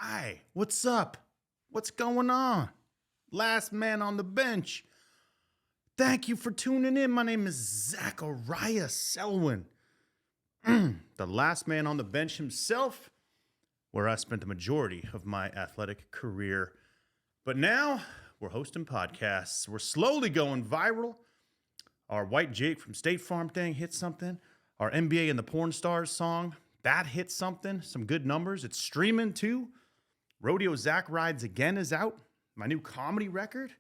Hi, what's up? What's going on? Last man on the bench. Thank you for tuning in. My name is Zachariah Selwyn, the last man on the bench himself, where I spent the majority of my athletic career. But now we're hosting podcasts. We're slowly going viral. Our White Jake from State Farm thing hit something. Our NBA and the Porn Stars song, that hit something. Some good numbers. It's streaming too. Rodeo Zach Rides Again is out. My new comedy record.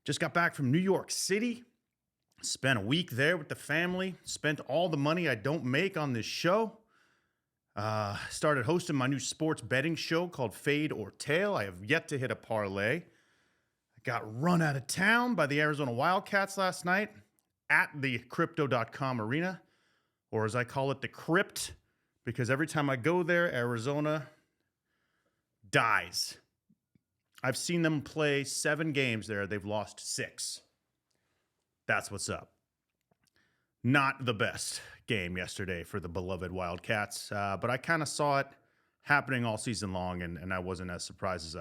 Just got back from New York City. Spent a week there with the family. Spent all the money I don't make on this show. Started hosting my new sports betting show called Fade or Tail. I have yet to hit a parlay. I got run out of town by the Arizona Wildcats last night at the Crypto.com arena, or as I call it, the Crypt, because every time I go there, Arizona dies. I've seen them play 7 games there. They've lost 6. That's what's up. Not the best game yesterday for the beloved Wildcats, but I kind of saw it happening all season long, and I wasn't as surprised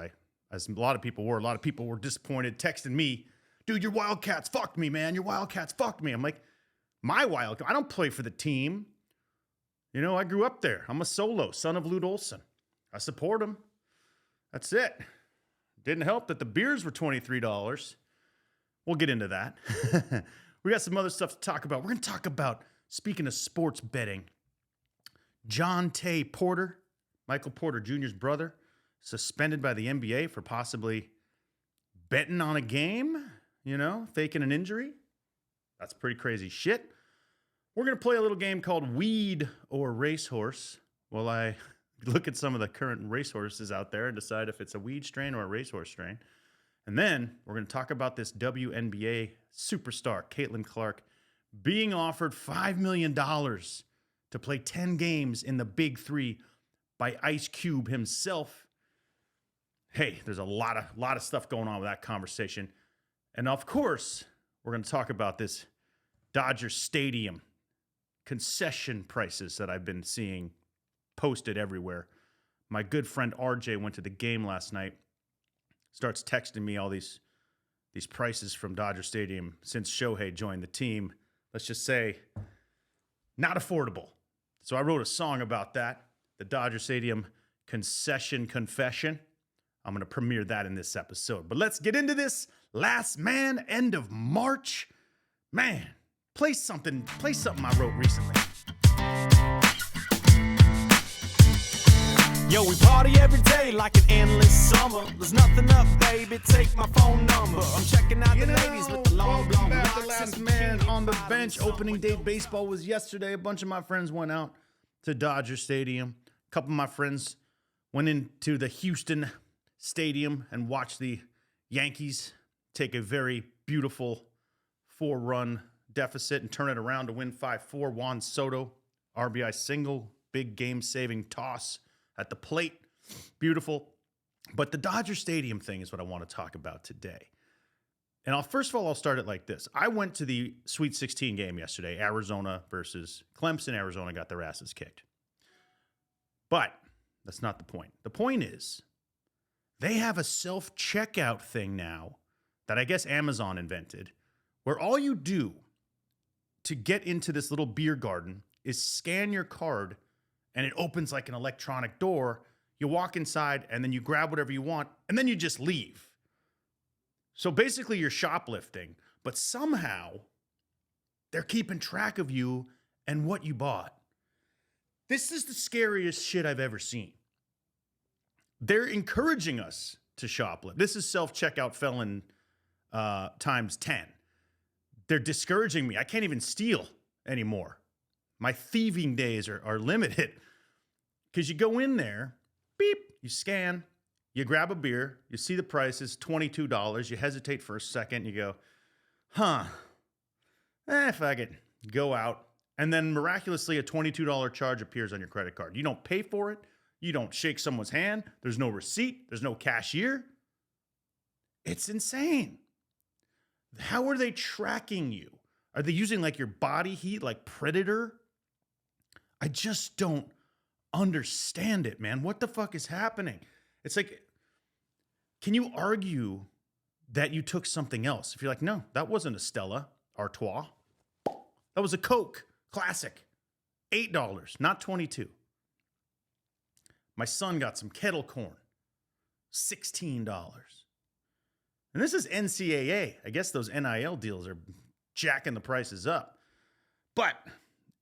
as a lot of people were. A lot of people were disappointed, texting me, dude, your Wildcats fucked me, man. Your Wildcats fucked me. I'm like, my Wildcats? I don't play for the team. You know, I grew up there. I'm a solo, son of Lute Olson. I support him. That's it. Didn't help that the beers were $23. We'll get into that. We got some other stuff to talk about. We're going to talk about, speaking of sports betting, Jontay Porter, Michael Porter Jr.'s brother, suspended by the NBA for possibly betting on a game, faking an injury. That's pretty crazy shit. We're going to play a little game called Weed or Racehorse. Well, I look at some of the current racehorses out there and decide if it's a weed strain or a racehorse strain. And then we're going to talk about this WNBA superstar, Cailtin Clark, being offered $5 million to play 10 games in the Big Three by Ice Cube himself. Hey, there's a lot of stuff going on with that conversation. And of course, we're going to talk about this Dodger Stadium concession prices that I've been seeing posted everywhere. My good friend RJ went to the game last night, starts texting me all these prices from Dodger Stadium since Shohei joined the team. Let's just say, not affordable. So I wrote a song about that, the Dodger Stadium concession confession. I'm going to premiere that in this episode. But let's get into this. Last man, end of March. Man, play something I wrote recently. Yo, we party every day like an endless summer. There's nothing up, baby, take my phone number. I'm checking out the ladies with the long blonde locks. The last man on the bench. Opening day baseball was yesterday. A bunch of my friends went out to Dodger Stadium. A couple of my friends went into the Houston Stadium and watched the Yankees take a very beautiful 4-run deficit and turn it around to win 5-4. Juan Soto, RBI single, big game-saving toss at the plate. Beautiful. But the Dodger Stadium thing is what I want to talk about today. And first of all, I'll start it like this. I went to the Sweet 16 game yesterday, Arizona versus Clemson. Arizona got their asses kicked. But that's not the point. The point is, they have a self-checkout thing now that I guess Amazon invented, where all you do to get into this little beer garden is scan your card, and it opens like an electronic door. You walk inside, and then you grab whatever you want, and then you just leave. So basically, you're shoplifting, but somehow they're keeping track of you and what you bought. This is the scariest shit I've ever seen. They're encouraging us to shoplift. This is self-checkout felon times 10. They're discouraging me. I can't even steal anymore. My thieving days are limited. Because you go in there, beep, you scan, you grab a beer, you see the price is $22, you hesitate for a second, you go, if I could go out, and then miraculously a $22 charge appears on your credit card. You don't pay for it, you don't shake someone's hand, there's no receipt, there's no cashier. It's insane. How are they tracking you? Are they using like your body heat, like Predator? I just don't understand it, man. What the fuck is happening? It's like, can you argue that you took something else? If you're like, no, that wasn't a Stella Artois. That was a Coke Classic. $8, not $22. My son got some kettle corn. $16. And this is NCAA. I guess those NIL deals are jacking the prices up. But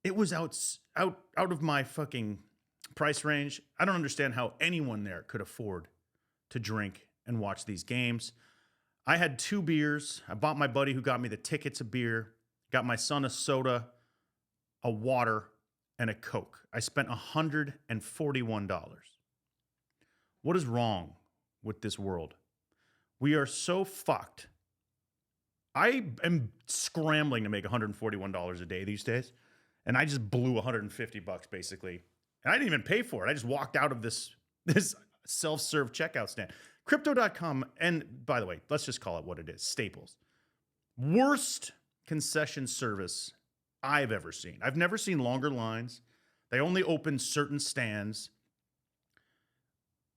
it was out of my fucking price range. I don't understand how anyone there could afford to drink and watch these games. I had 2 beers. I bought my buddy who got me the tickets a beer, got my son a soda, a water, and a Coke. I spent $141. What is wrong with this world? We are so fucked. I am scrambling to make $141 a day these days, and I just blew $150 basically. And I didn't even pay for it. I just walked out of this self-serve checkout stand. Crypto.com, and by the way, let's just call it what it is, Staples. Worst concession service I've ever seen. I've never seen longer lines. They only open certain stands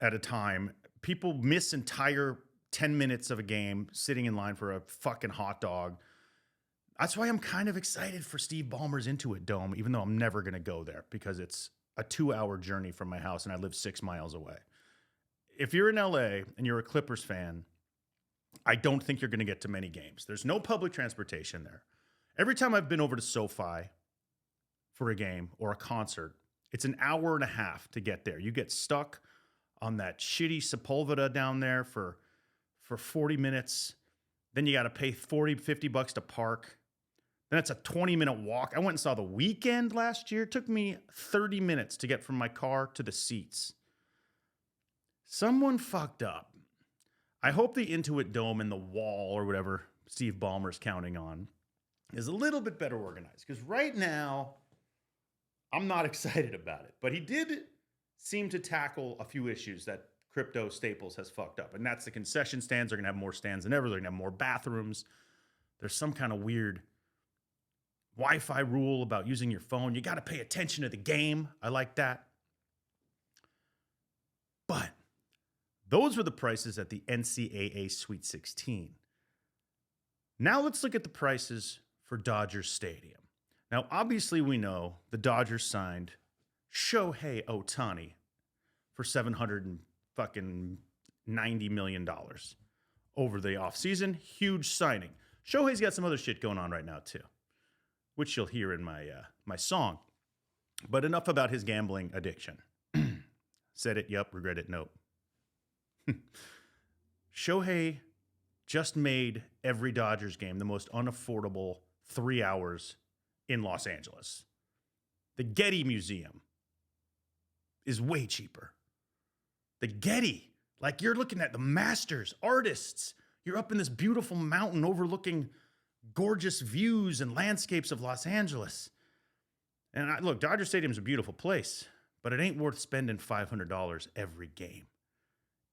at a time. People miss entire 10 minutes of a game sitting in line for a fucking hot dog. That's why I'm kind of excited for Steve Ballmer's Intuit Dome, even though I'm never going to go there because it's a 2-hour journey from my house and I live 6 miles away. If you're in LA and you're a Clippers fan, I don't think you're going to get to many games. There's no public transportation there. Every time I've been over to SoFi for a game or a concert, it's an hour and a half to get there. You get stuck on that shitty Sepulveda down there for 40 minutes. Then you got to pay $50 to park. Then it's a 20-minute walk. I went and saw The Weeknd last year. It took me 30 minutes to get from my car to the seats. Someone fucked up. I hope the Intuit Dome and the wall or whatever Steve Ballmer's counting on is a little bit better organized. Because right now, I'm not excited about it. But he did seem to tackle a few issues that Crypto Staples has fucked up. And that's the concession stands. They're going to have more stands than ever. They're going to have more bathrooms. There's some kind of weird Wi-Fi rule about using your phone. You got to pay attention to the game. I like that. But those were the prices at the NCAA Sweet 16. Now let's look at the prices for Dodgers Stadium. Now, obviously, we know the Dodgers signed Shohei Ohtani for $790 million over the offseason. Huge signing. Shohei's got some other shit going on right now, too, which you'll hear in my song. But enough about his gambling addiction. Said it, yup, regret it, nope. Shohei just made every Dodgers game the most unaffordable 3 hours in Los Angeles. The Getty Museum is way cheaper. The Getty, like you're looking at the masters, artists. You're up in this beautiful mountain overlooking gorgeous views and landscapes of Los Angeles. And look, Dodger Stadium's a beautiful place, but it ain't worth spending $500 every game.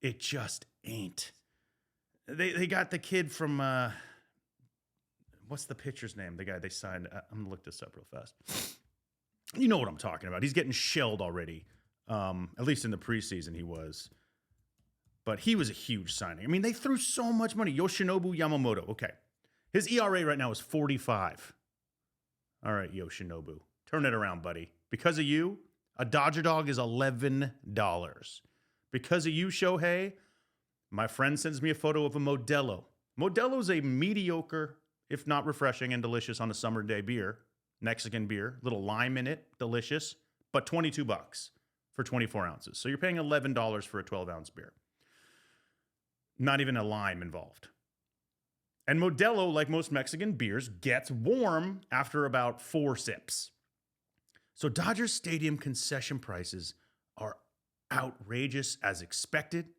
It just ain't. They got the kid from, what's the pitcher's name? The guy they signed. I'm going to look this up real fast. You know what I'm talking about. He's getting shelled already. At least in the preseason he was. But he was a huge signing. I mean, they threw so much money. Yoshinobu Yamamoto. Okay. His ERA right now is 45. All right, Yoshinobu. Turn it around, buddy. Because of you, a Dodger dog is $11. Because of you, Shohei, my friend sends me a photo of a Modelo. Modelo's a mediocre, if not refreshing and delicious on a summer day beer. Mexican beer. Little lime in it. Delicious. But $22 for 24 ounces. So you're paying $11 for a 12-ounce beer. Not even a lime involved. And Modelo, like most Mexican beers, gets warm after about 4 sips. So Dodger Stadium concession prices are outrageous as expected.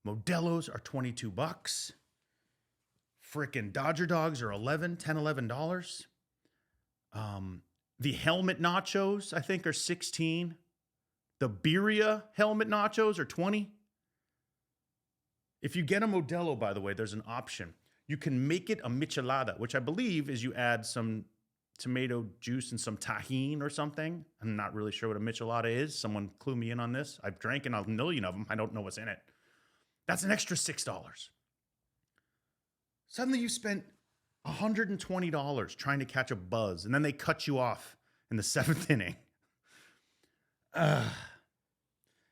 Modelos are $22. Frickin' Dodger dogs are $11. The helmet nachos, I think, are $16. The birria helmet nachos are $20. If you get a Modelo, by the way, there's an option. You can make it a michelada, which I believe is you add some tomato juice and some tahini or something. I'm not really sure what a michelada is. Someone clue me in on this. I've drank a million of them. I don't know what's in it. That's an extra $6. Suddenly you spent $120 trying to catch a buzz, and then they cut you off in the 7th inning.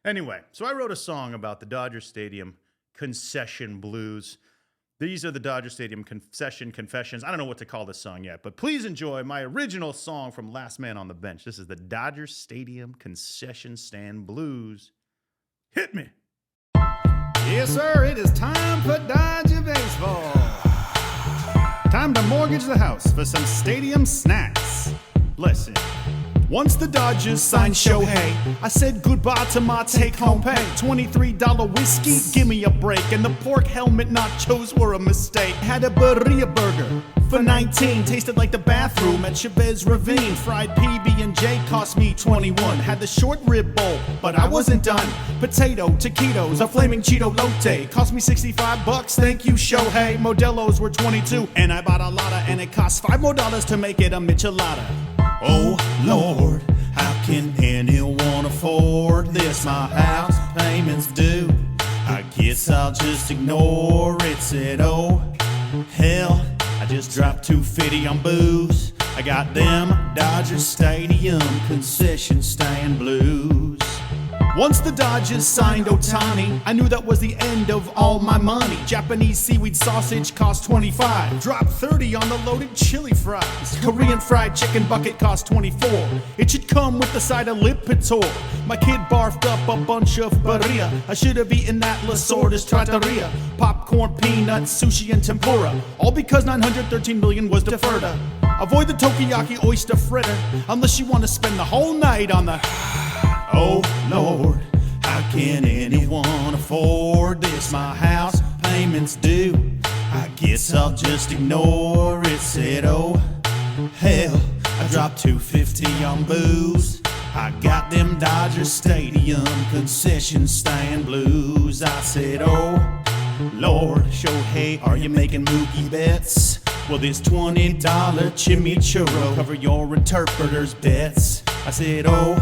Anyway, so I wrote a song about the Dodger Stadium Concession Blues. These are the Dodger Stadium Concession Confessions. I don't know what to call this song yet, but please enjoy my original song from Last Man on the Bench. This is the Dodger Stadium Concession Stand Blues. Hit me. Yes, sir, it is time for Dodger Baseball. Time to mortgage the house for some stadium snacks. Listen. Once the Dodgers signed Shohei, I said goodbye to my take-home pay. $23 whiskey, give me a break. And the pork helmet nachos were a mistake. Had a burrito burger for 19, tasted like the bathroom at Chavez Ravine. Fried PB&J cost me 21. Had the short rib bowl, but I wasn't done. Potato, taquitos, a flaming Cheeto Lotte. Cost me $65, thank you Shohei. Modelos were 22, and I bought a lotta, and it cost $5 more to make it a michelada. Oh Lord, how can anyone afford this? My house payments due. I guess I'll just ignore it. Said, oh hell, I just dropped $250 on booze. I got them Dodger Stadium concession stand blues. Once the Dodgers signed Ohtani, I knew that was the end of all my money. Japanese seaweed sausage cost $25. Dropped $30 on the loaded chili fries. Korean fried chicken bucket cost $24. It should come with the side of Lipitor. My kid barfed up a bunch of burrilla. I should have eaten that La Sorda's Trattoria. Popcorn, peanuts, sushi, and tempura. All because $913 million was deferred. Avoid the Tokiyaki oyster fritter unless you want to spend the whole night on the... Oh Lord, how can anyone afford this? My house payments due. I guess I'll just ignore it. Said, oh hell, I dropped $250 on booze. I got them Dodger Stadium concession stand blues. I said, oh Lord, Shohei, are you making Mookie bets? Will this $20 chimichurro cover your interpreter's bets? I said, oh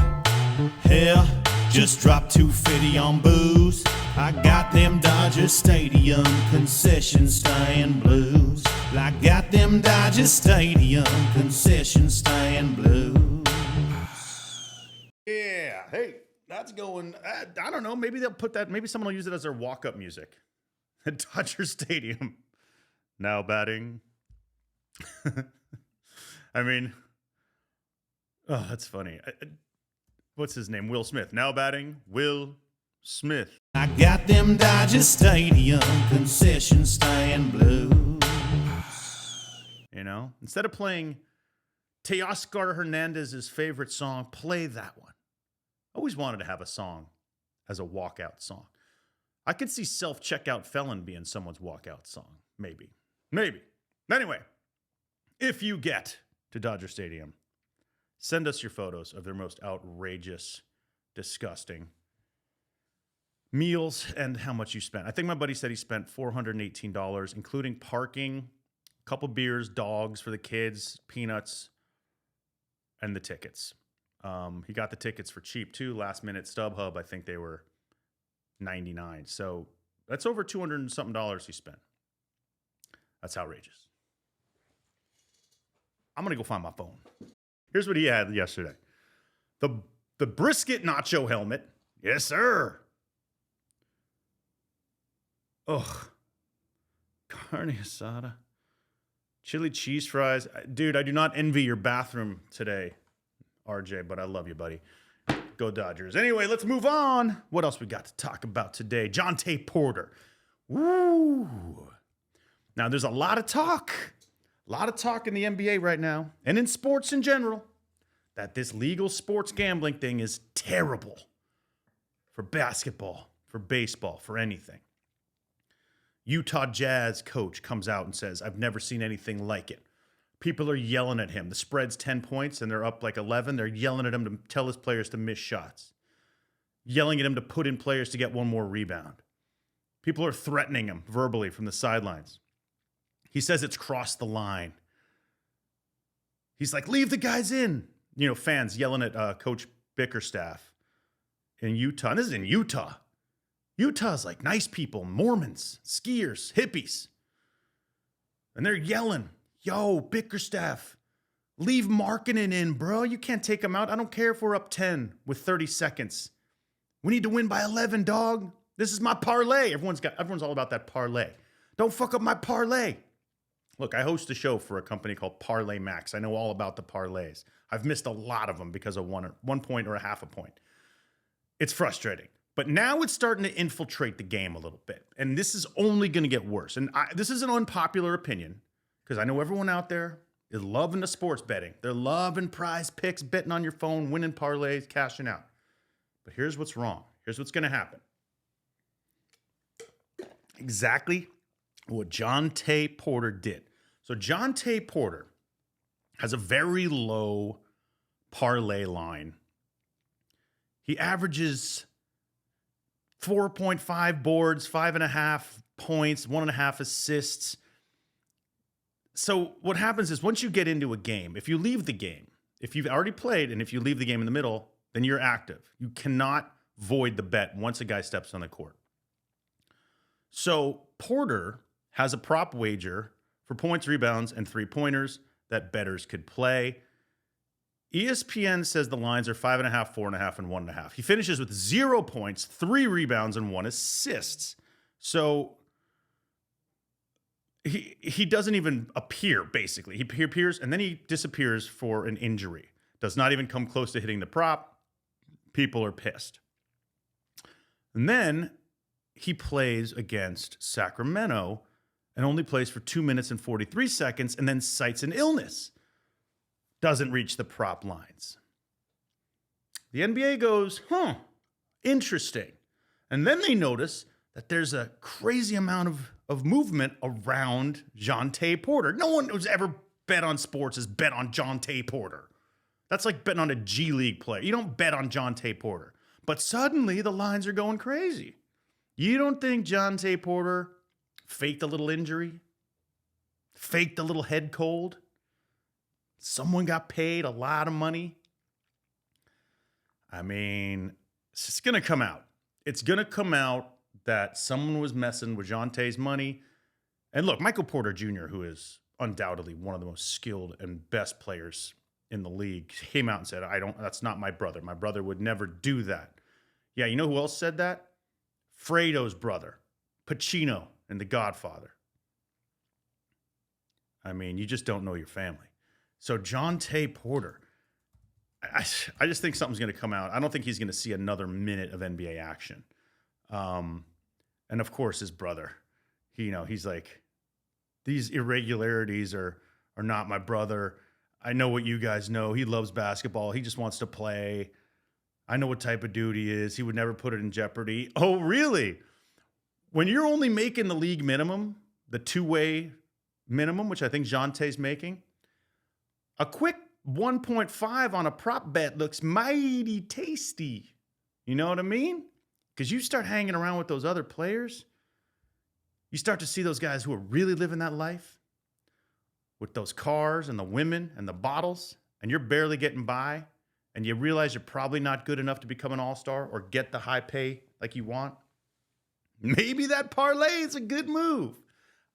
hell, just dropped $250 on booze. I got them Dodger Stadium concession stand blues. I got them Dodger Stadium concession stand blues. Yeah, hey, that's going, I don't know, maybe they'll put that, maybe someone will use it as their walk-up music. At Dodger Stadium. Now batting. I mean, oh, that's funny. What's his name? Will Smith. Now batting, Will Smith. I got them Dodger Stadium concession stand blues. You know, instead of playing Teoscar Hernandez's favorite song, play that one. Always wanted to have a song as a walkout song. I could see Self-Checkout Felon being someone's walkout song. Maybe. Anyway, if you get to Dodger Stadium, send us your photos of their most outrageous, disgusting meals and how much you spent. I think my buddy said he spent $418, including parking, a couple beers, dogs for the kids, peanuts, and the tickets. He got the tickets for cheap too. Last minute StubHub, I think they were $99. So that's over $200 and something he spent. That's outrageous. I'm going to go find my phone. Here's what he had yesterday. The brisket nacho helmet. Yes, sir. Ugh. Carne asada. Chili cheese fries. Dude, I do not envy your bathroom today, RJ, but I love you, buddy. Go Dodgers. Anyway, let's move on. What else we got to talk about today? Jontay Porter. Woo. Now, there's a lot of talk in the NBA right now, and in sports in general, that this legal sports gambling thing is terrible for basketball, for baseball, for anything. Utah Jazz coach comes out and says, I've never seen anything like it. People are yelling at him. The spread's 10 points and they're up like 11. They're yelling at him to tell his players to miss shots. Yelling at him to put in players to get one more rebound. People are threatening him verbally from the sidelines. He says it's crossed the line. He's like, leave the guys in. You know, fans yelling at Coach Bickerstaff in Utah. And this is in Utah. Utah's like nice people, Mormons, skiers, hippies. And they're yelling, yo, Bickerstaff, leave Markkinen in, bro. You can't take him out. I don't care if we're up 10 with 30 seconds. We need to win by 11, dog. This is my parlay. Everyone's all about that parlay. Don't fuck up my parlay. Look, I host a show for a company called Parlay Max. I know all about the parlays. I've missed a lot of them because of 1 point or a half a point. It's frustrating. But now it's starting to infiltrate the game a little bit. And this is only going to get worse. And this is an unpopular opinion because I know everyone out there is loving the sports betting. They're loving prize picks, betting on your phone, winning parlays, cashing out. But here's what's wrong. Here's what's going to happen. Exactly what Jontay Porter did. So Jontay Porter has a very low parlay line. He averages 4.5 boards, 5.5 points, 1.5 assists. So what happens is once you get into a game, if you leave the game, if you've already played and if you leave the game in the middle, then you're active. You cannot void the bet once a guy steps on the court. So Porter has a prop wager for points, rebounds, and three-pointers that bettors could play. ESPN says the lines are 5.5, 4.5, and 1.5. He finishes with 0 points, 3 rebounds, and 1 assist. So he doesn't even appear, basically. He appears, and then he disappears for an injury. Does not even come close to hitting the prop. People are pissed. And then he plays against Sacramento and only plays for 2 minutes and 43 seconds and then cites an illness. Doesn't reach the prop lines. The NBA goes, interesting. And then they notice that there's a crazy amount of movement around Jontay Porter. No one who's ever bet on sports has bet on Jontay Porter. That's like betting on a G League player. You don't bet on Jontay Porter. But suddenly the lines are going crazy. You don't think Jontay Porter faked a little injury? Faked a little head cold? Someone got paid a lot of money? I mean, it's going to come out. It's going to come out that someone was messing with Jontay's money. And look, Michael Porter Jr., who is undoubtedly one of the most skilled and best players in the league, came out and said, that's not my brother. My brother would never do that. Yeah, you know who else said that? Fredo's brother, Pacino in The Godfather. I mean, you just don't know your family. So Jontay Porter, I just think something's going to come out. I don't think he's going to see another minute of NBA action. And of course, his brother, he's like, these irregularities are not my brother. I know what you guys know. He loves basketball. He just wants to play. I know what type of dude he is. He would never put it in jeopardy. Oh, really? When you're only making the league minimum, the two-way minimum, which I think Jontay's making, a quick 1.5 on a prop bet looks mighty tasty. You know what I mean? Because you start hanging around with those other players, you start to see those guys who are really living that life with those cars and the women and the bottles, and you're barely getting by, and you realize you're probably not good enough to become an all-star or get the high pay like you want. Maybe that parlay is a good move.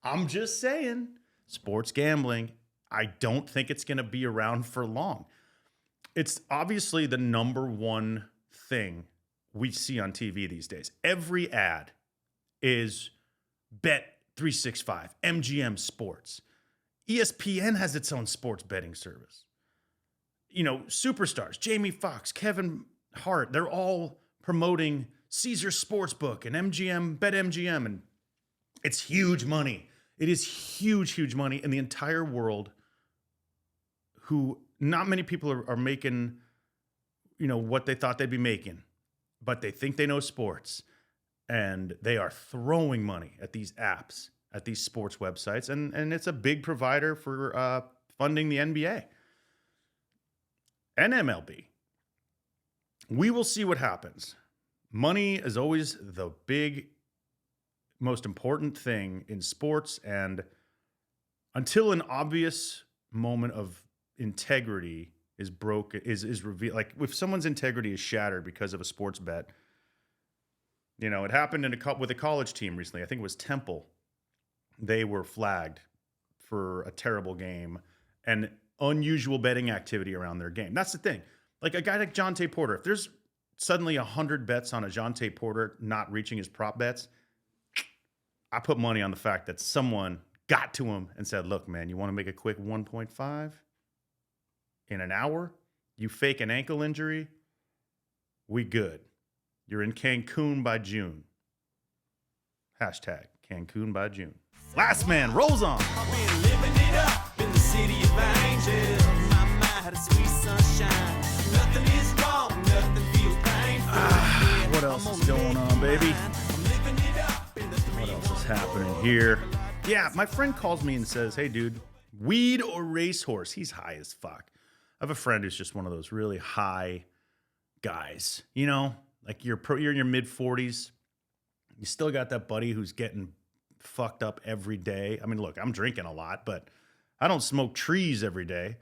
I'm just saying, sports gambling, I don't think it's going to be around for long. It's obviously the number one thing we see on TV these days. Every ad is Bet365, MGM Sports. ESPN has its own sports betting service. Superstars, Jamie Foxx, Kevin Hart, they're all promoting Caesar Sportsbook and MGM, BetMGM, and it's huge money. It is huge, huge money in the entire world who not many people are making, what they thought they'd be making, but they think they know sports, and they are throwing money at these apps, at these sports websites, and it's a big provider for funding the NBA and MLB. We will see what happens. Money is always the big, most important thing in sports, and until an obvious moment of integrity is broken, is revealed. Like if someone's integrity is shattered because of a sports bet, it happened with a college team recently. I think it was Temple. They were flagged for a terrible game and unusual betting activity around their game. That's the thing. Like a guy like Jontay Porter, if there's suddenly 100 bets on a Jontay Porter not reaching his prop bets, I put money on the fact that someone got to him and said, look, man, you want to make a quick 1.5 in an hour? You fake an ankle injury? We good. You're in Cancun by June. Hashtag Cancun by June. Last man rolls on. I've been living it up in the city of angels. My mind had a sweet sunshine. Nothing is wrong, nothing feels painful. What else is going on, baby? What else is happening here? Yeah, my friend calls me and says, hey, dude, weed or racehorse? He's high as fuck. I have a friend who's just one of those really high guys. Like you're in your mid-40s. You still got that buddy who's getting fucked up every day. I mean, look, I'm drinking a lot, but I don't smoke trees every day.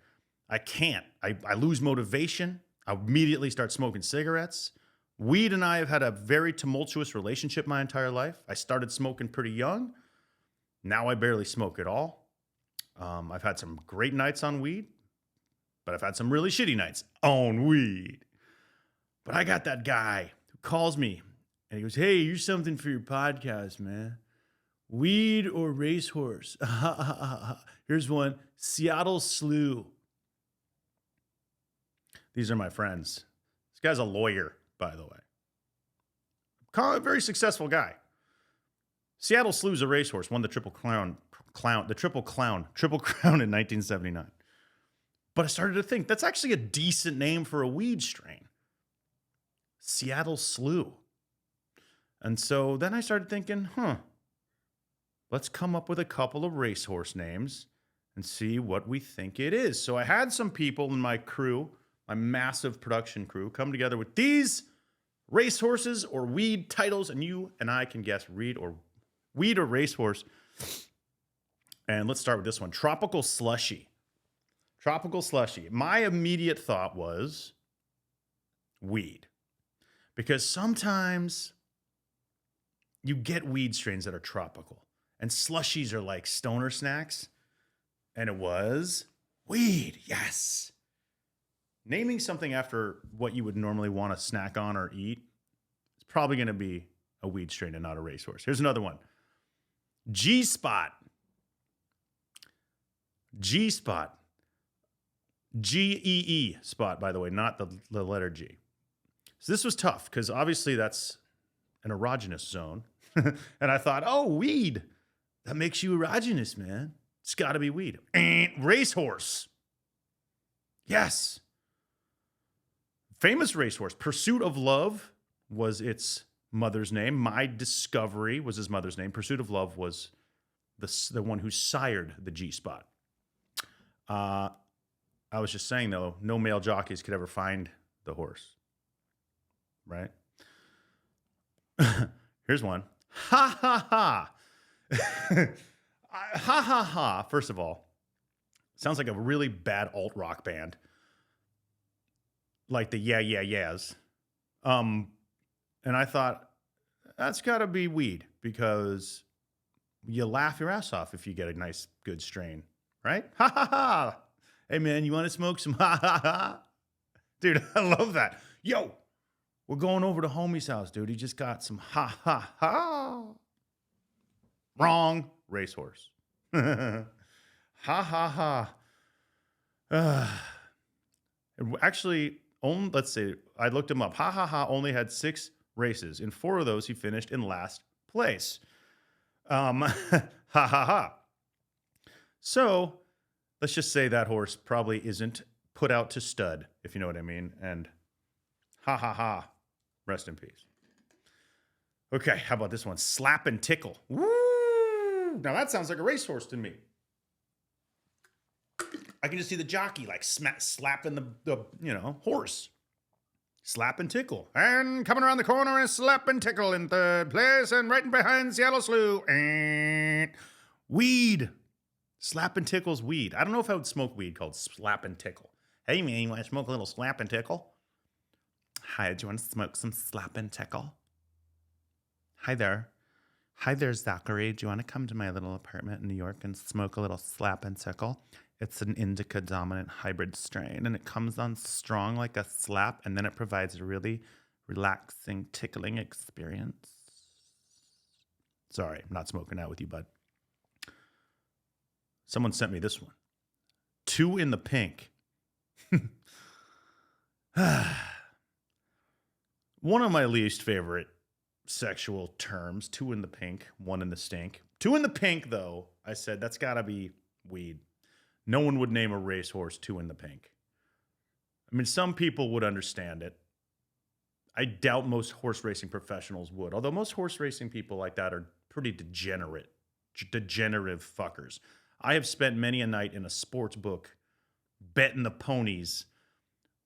I can't. I lose motivation. I immediately start smoking cigarettes. Weed and I have had a very tumultuous relationship my entire life. I started smoking pretty young. Now I barely smoke at all. I've had some great nights on weed, but I've had some really shitty nights on weed. But I got that guy who calls me and he goes, hey, here's something for your podcast, man. Weed or racehorse? Here's one. Seattle Slew. These are my friends. This guy's a lawyer, by the way. A very successful guy. Seattle Slew's a racehorse. Won the Triple Crown in 1979. But I started to think that's actually a decent name for a weed strain. Seattle Slew. And so then I started thinking, let's come up with a couple of racehorse names and see what we think it is. So I had some people in my crew, my massive production crew, come together with these racehorses or weed titles, and you and I can guess weed or racehorse. And let's start with this one. Tropical Slushy. Tropical Slushy. My immediate thought was weed. Because sometimes you get weed strains that are tropical. And slushies are like stoner snacks. And it was weed. Yes. Naming something after what you would normally want to snack on or eat is probably going to be a weed strain and not a racehorse. Here's another one. G-Spot. G-Spot. G-E-E spot, by the way, not the letter G. So this was tough because obviously that's an erogenous zone. And I thought, oh, weed. That makes you erogenous, man. It's got to be weed. Racehorse. Yes. Famous racehorse. Pursuit of Love was its mother's name. My Discovery was his mother's name. Pursuit of Love was the one who sired the G-Spot. I was just saying, though, no male jockeys could ever find the horse. Right? Here's one. Ha, ha, ha. Ha, ha, ha. First of all, sounds like a really bad alt-rock band. Like the Yeah, Yeah, Yeahs. And I thought, that's got to be weed because you laugh your ass off if you get a nice, good strain. Right? Ha, ha, ha. Hey, man, you want to smoke some ha, ha, ha? Dude, I love that. Yo, we're going over to homie's house, dude. He just got some ha, ha, ha. Wrong. Racehorse. Ha, ha, ha. Actually, let's see. I looked him up. Ha, ha, ha only had 6 races. In 4 of those, he finished in last place. Ha, ha, ha. So let's just say that horse probably isn't put out to stud, if you know what I mean. And ha, ha, ha. Rest in peace. Okay, how about this one? Slap and Tickle. Woo! Now that sounds like a racehorse to me. I can just see the jockey like slapping the horse. Slap and Tickle. And coming around the corner is Slap and Tickle in third place and right behind Seattle Slew. And weed. Slap and tickle's weed. I don't know if I would smoke weed called slap and tickle. Hey, man, you want to smoke a little slap and tickle? Hi, do you want to smoke some slap and tickle? Hi there. Hi there, Zachary. Do you want to come to my little apartment in New York and smoke a little slap and tickle? It's an indica dominant hybrid strain, and it comes on strong like a slap, and then it provides a really relaxing, tickling experience. Sorry, I'm not smoking out with you, bud. Someone sent me this one. 2 in the pink. One of my least favorite sexual terms. 2 in the pink, 1 in the stink. 2 in the pink, though, I said, that's got to be weed. No one would name a racehorse 2 in the pink. I mean, some people would understand it. I doubt most horse racing professionals would, although most horse racing people like that are pretty degenerate fuckers. I have spent many a night in a sports book betting the ponies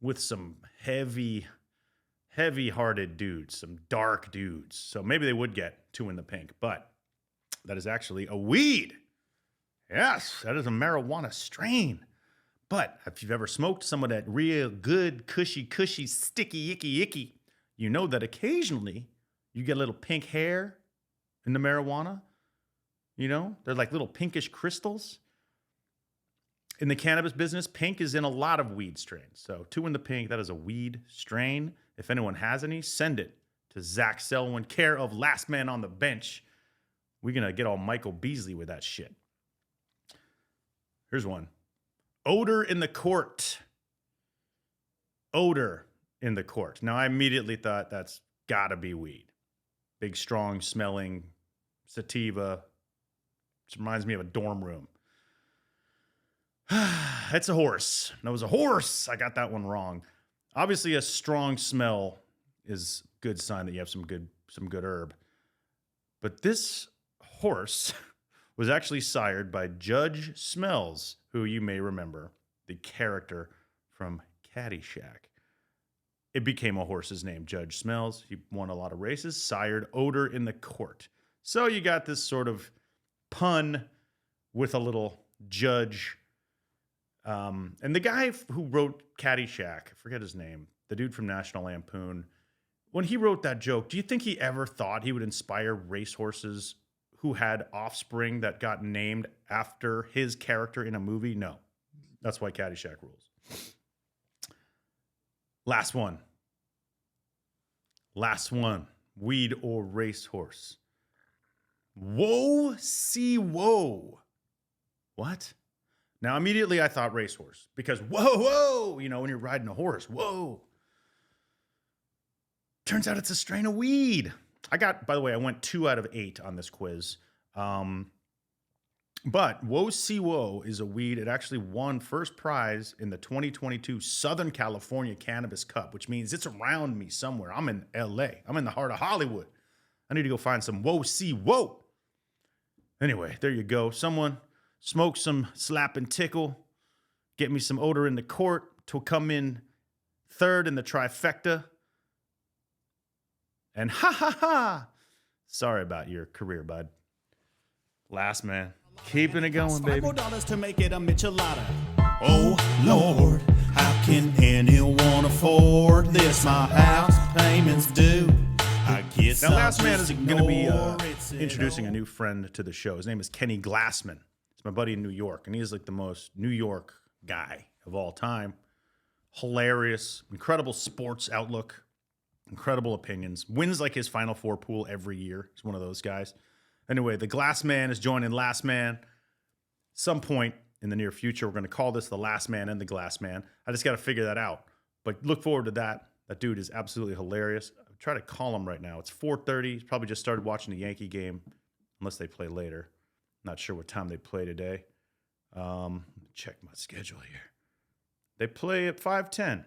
with some heavy-hearted dudes, some dark dudes. So maybe they would get 2 in the pink, but that is actually a weed. Yes, that is a marijuana strain. But if you've ever smoked some of that real good, cushy, sticky, icky, you know that occasionally you get a little pink hair in the marijuana. You know, they're like little pinkish crystals. In the cannabis business, pink is in a lot of weed strains. So 2 in the pink, that is a weed strain. If anyone has any, send it to Zach Selwyn, care of Last Man on the Bench. We're going to get all Michael Beasley with that shit. Here's one. Odor in the court. Odor in the court. Now, I immediately thought that's got to be weed. Big, strong smelling sativa. Which reminds me of a dorm room. It's a horse. No, it was a horse. I got that one wrong. Obviously, a strong smell is a good sign that you have some good herb. But this horse was actually sired by Judge Smells, who you may remember, the character from Caddyshack. It became a horse's name, Judge Smells. He won a lot of races, sired Odor in the court. So you got this sort of pun with a little judge. And the guy who wrote Caddyshack, I forget his name, the dude from National Lampoon, when he wrote that joke, do you think he ever thought he would inspire racehorses who had offspring that got named after his character in a movie? No. That's why Caddyshack rules. Last one. Weed or racehorse. Whoa, see, whoa. What? Now, immediately I thought racehorse because whoa, you know, when you're riding a horse, whoa. Turns out it's a strain of weed. By the way, I went 2 out of 8 on this quiz. But Whoa See Whoa is a weed. It actually won first prize in the 2022 Southern California Cannabis Cup, which means it's around me somewhere. I'm in LA. I'm in the heart of Hollywood. I need to go find some Whoa See Whoa. Anyway, there you go. Someone smoke some slap and tickle. Get me some odor in the court to come in third in the trifecta. And ha. Sorry about your career, bud. Last man. Keeping it going, baby. $5 to make it a michelada. Oh, Lord, how can anyone afford this? My house payments due. I guess Now, Last Man is going to be introducing a new friend to the show. His name is Kenny Glassman. It's my buddy in New York, and he's like the most New York guy of all time. Hilarious, incredible sports outlook, incredible opinions. Wins like his Final Four pool every year. He's one of those guys. Anyway, the Glass Man is joining Last Man. Some point in the near future, we're going to call this the Last Man and the Glass Man. I just got to figure that out. But look forward to that. That dude is absolutely hilarious. I'll try to call him right now. It's 4:30. He's probably just started watching the Yankee game, unless they play later. Not sure what time they play today. Check my schedule here. They play at 5:10.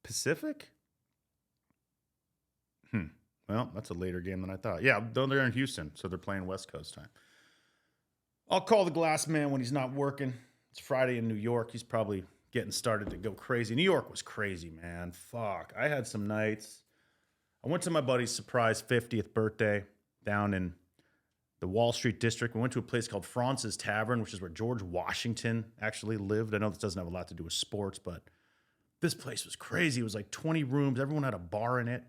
Pacific? Well, that's a later game than I thought. Yeah, they're in Houston, so they're playing West Coast time. I'll call the Glass Man when he's not working. It's Friday in New York. He's probably getting started to go crazy. New York was crazy, man. Fuck. I had some nights. I went to my buddy's surprise 50th birthday down in the Wall Street district. We went to a place called France's Tavern, which is where George Washington actually lived. I know this doesn't have a lot to do with sports, but this place was crazy. It was like 20 rooms. Everyone had a bar in it.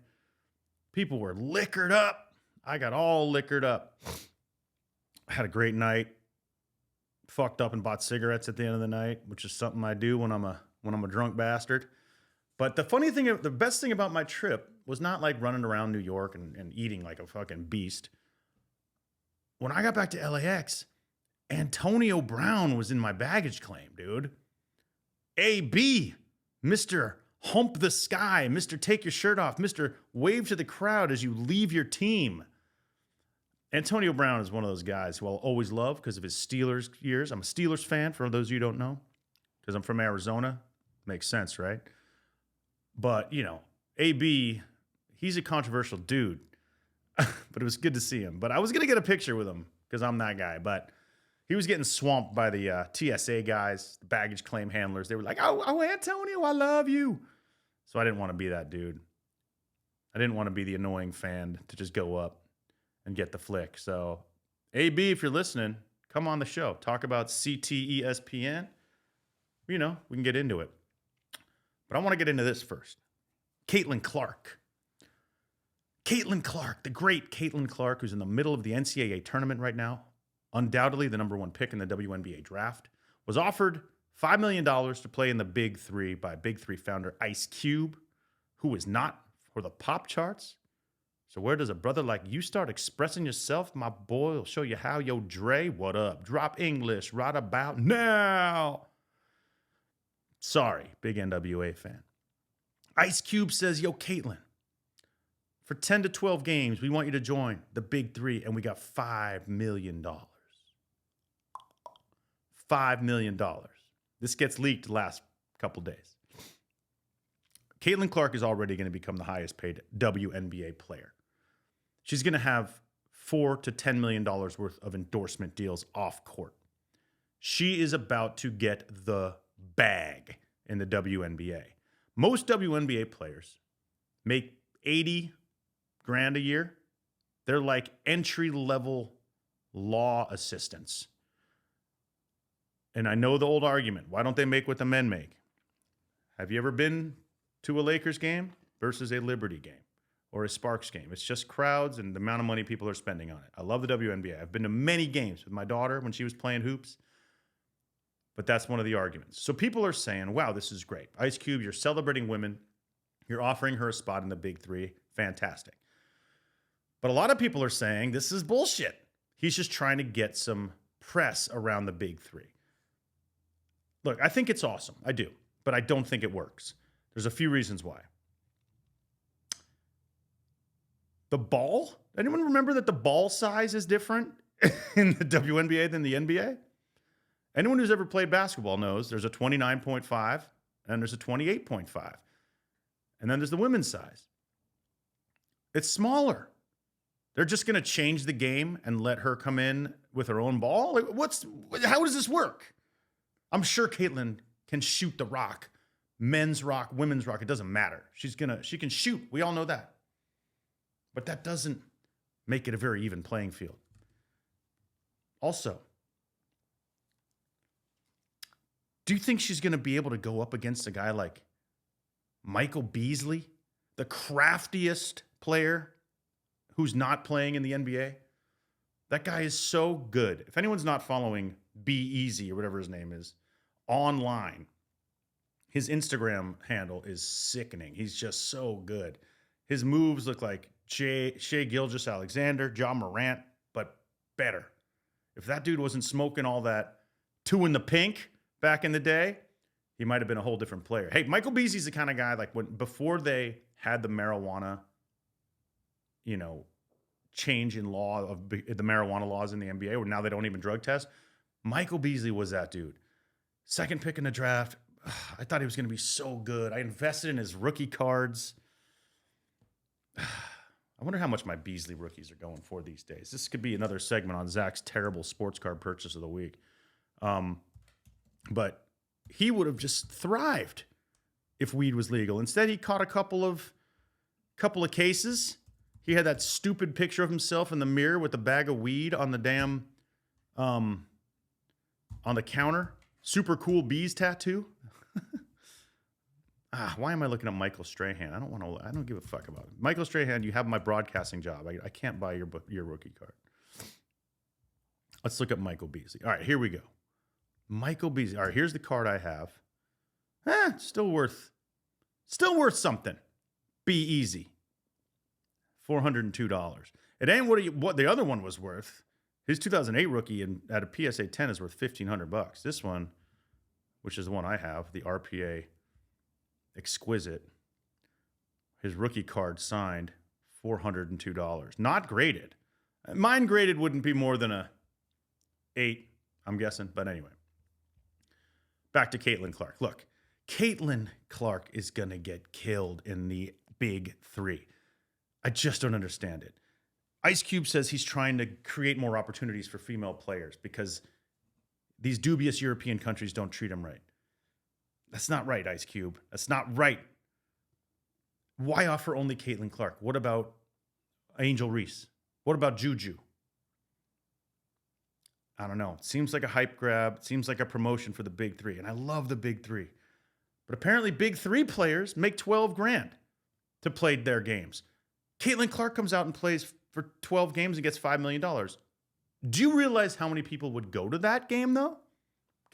People were liquored up. I got all liquored up. I had a great night. Fucked up and bought cigarettes at the end of the night, which is something I do when I'm a drunk bastard. But the best thing about my trip was not like running around New York and eating like a fucking beast. When I got back to LAX, Antonio Brown was in my baggage claim, dude. AB, Mr. Hump the Sky, Mr. Take Your Shirt Off, Mr. Wave to the crowd as you leave your team. Antonio Brown is one of those guys who I'll always love because of his Steelers years. I'm a Steelers fan, for those of you who don't know, because I'm from Arizona. Makes sense, right? But, AB, he's a controversial dude. But it was good to see him. But I was going to get a picture with him because I'm that guy. But he was getting swamped by the TSA guys, the baggage claim handlers. They were like, oh, Antonio, I love you. So I didn't want to be that dude. I didn't want to be the annoying fan to just go up and get the flick. So, AB, if you're listening, come on the show. Talk about CTESPN. We can get into it. But I want to get into this first. Cailtin Clark. Cailtin Clark, the great Cailtin Clark, who's in the middle of the NCAA tournament right now, undoubtedly the number one pick in the WNBA draft, was offered $5 million to play in the Big Three by Big Three founder Ice Cube, who is not for the pop charts. So where does a brother like you start expressing yourself? My boy will show you how. Yo, Dre, what up? Drop English right about now. Sorry, big NWA fan. Ice Cube says, yo, Cailtin, for 10 to 12 games, we want you to join the Big Three, and we got $5 million. $5 million. This gets leaked the last couple days. Cailtin Clark is already going to become the highest paid WNBA player. She's going to have $4 to $10 million worth of endorsement deals off court. She is about to get the bag in the WNBA. Most WNBA players make 80 grand a year. They're like entry-level law assistants. And I know the old argument. Why don't they make what the men make? Have you ever been to a Lakers game versus a Liberty game or a Sparks game? It's just crowds and the amount of money people are spending on it. I love the WNBA. I've been to many games with my daughter when she was playing hoops. But that's one of the arguments. So people are saying, wow, this is great. Ice Cube, you're celebrating women. You're offering her a spot in the Big Three. Fantastic. But a lot of people are saying this is bullshit. He's just trying to get some press around the Big Three. Look, I think it's awesome. I do. But I don't think it works. There's a few reasons why. The ball? Anyone remember that the ball size is different in the WNBA than the NBA? Anyone who's ever played basketball knows there's a 29.5 and there's a 28.5. And then there's the women's size. It's smaller. They're just going to change the game and let her come in with her own ball? How does this work? I'm sure Cailtin can shoot the rock. Men's rock, women's rock, it doesn't matter. She can shoot. We all know that. But that doesn't make it a very even playing field. Also, do you think she's going to be able to go up against a guy like Michael Beasley, the craftiest player who's not playing in the NBA? That guy is so good. If anyone's not following Be Easy or whatever his name is online, his Instagram handle is sickening. He's just so good. His moves look like Shai Gilgeous-Alexander, John Morant, but better. If that dude wasn't smoking all that two in the pink back in the day, he might have been a whole different player. Hey, Michael Beasley's the kind of guy before they had the marijuana, change in law of the marijuana laws in the NBA, where now they don't even drug test. Michael Beasley was that dude. Second pick in the draft. I thought he was going to be so good. I invested in his rookie cards. I wonder how much my Beasley rookies are going for these days. This could be another segment on Zach's terrible sports card purchase of the week. But he would have just thrived if weed was legal. Instead, he caught a couple of cases. He had that stupid picture of himself in the mirror with the bag of weed on the damn, on the counter. Super cool bees tattoo. Why am I looking at Michael Strahan? I don't give a fuck about it. Michael Strahan, you have my broadcasting job. I can't buy your rookie card. Let's look at Michael Beasley. All right, here we go. Michael Beasley. All right, here's the card I have. Still worth something. Be easy. $402. It ain't what the other one was worth. His 2008 rookie at a PSA 10 is worth $1,500. This one, which is the one I have, the RPA Exquisite, his rookie card signed, $402. Not graded. Mine graded wouldn't be more than a 8, I'm guessing. But anyway, back to Cailtin Clark. Look, Cailtin Clark is going to get killed in the big 3. I just don't understand it. Ice Cube says he's trying to create more opportunities for female players because these dubious European countries don't treat them right. That's not right, Ice Cube. That's not right. Why offer only Cailtin Clark? What about Angel Reese? What about Juju? I don't know. It seems like a hype grab. It seems like a promotion for the big 3. And I love the big 3. But apparently big 3 players make $12,000 to play their games. Cailtin Clark comes out and plays for 12 games and gets $5 million. Do you realize how many people would go to that game, though?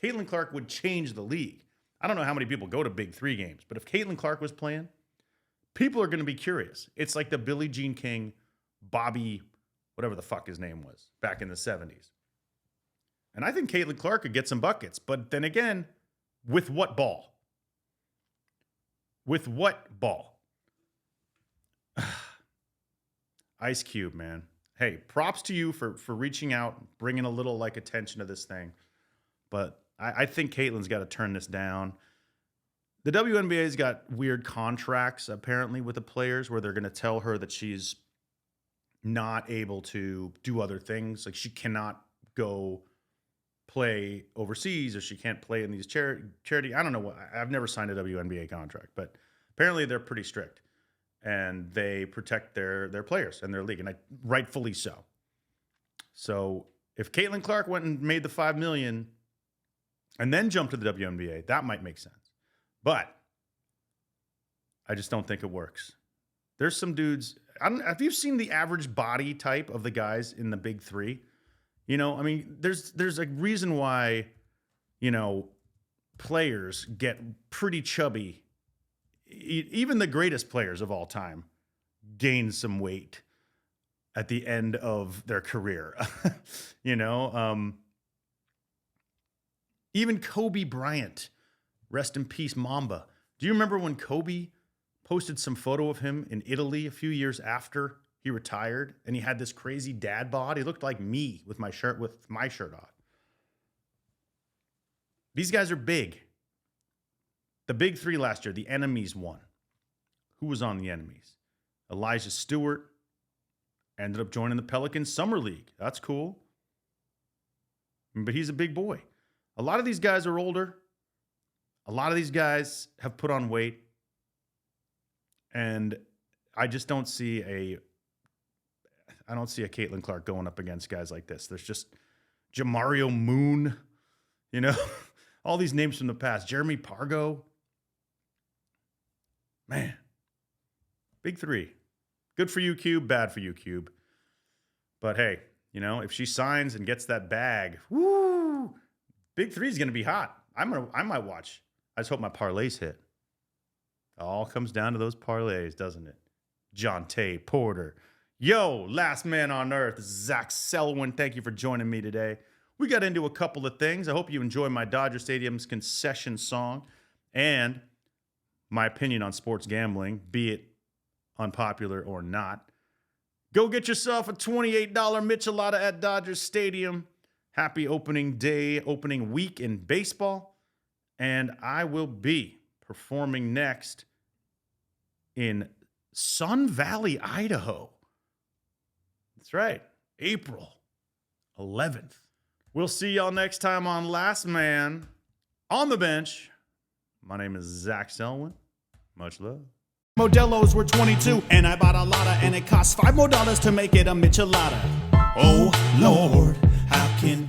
Cailtin Clark would change the league. I don't know how many people go to big 3 games, but if Cailtin Clark was playing, people are going to be curious. It's like the Billie Jean King, Bobby, whatever the fuck his name was, back in the 70s. And I think Cailtin Clark could get some buckets, but then again, with what ball? With what ball? Ice Cube, man. Hey, props to you for reaching out, bringing a little like attention to this thing. But I think Caitlin's got to turn this down. The WNBA's got weird contracts apparently with the players where they're going to tell her that she's not able to do other things. Like she cannot go play overseas or she can't play in these charity. I don't know. I've never signed a WNBA contract, but apparently they're pretty strict. And they protect their players and their league, and rightfully so. So if Cailtin Clark went and made the $5 million and then jumped to the WNBA, that might make sense. But I just don't think it works. There's some dudes. Have you seen the average body type of the guys in the big 3? You know, I mean, there's a reason why, you know, players get pretty chubby. Even the greatest players of all time gain some weight at the end of their career. You know, even Kobe Bryant, rest in peace, Mamba. Do you remember when Kobe posted some photo of him in Italy a few years after he retired and he had this crazy dad bod? He looked like me with my shirt on. These guys are big. The big 3 last year, the enemies won. Who was on the enemies? Elijah Stewart ended up joining the Pelicans Summer League. That's cool. But he's a big boy. A lot of these guys are older. A lot of these guys have put on weight. And I just don't see a Cailtin Clark going up against guys like this. There's just Jamario Moon, you know, all these names from the past. Jeremy Pargo. Man, big 3. Good for you, Cube. Bad for you, Cube. But hey, you know, if she signs and gets that bag, woo, big 3 is going to be hot. I might watch. I just hope my parlays hit. It all comes down to those parlays, doesn't it? Jontay Porter. Yo, last man on earth, Zach Selwyn. Thank you for joining me today. We got into a couple of things. I hope you enjoy my Dodger Stadium's Concession song and my opinion on sports gambling, be it unpopular or not. Go get yourself a $28 Michelada at Dodger Stadium. Happy opening day, opening week in baseball. And I will be performing next in Sun Valley, Idaho. That's right, April 11th. We'll see y'all next time on Last Man on the Bench. My name is Zach Selwyn. Much love. Modelo's were 22, and I bought a lotta, and it cost $5 more to make it a Michelada. Oh Lord, how can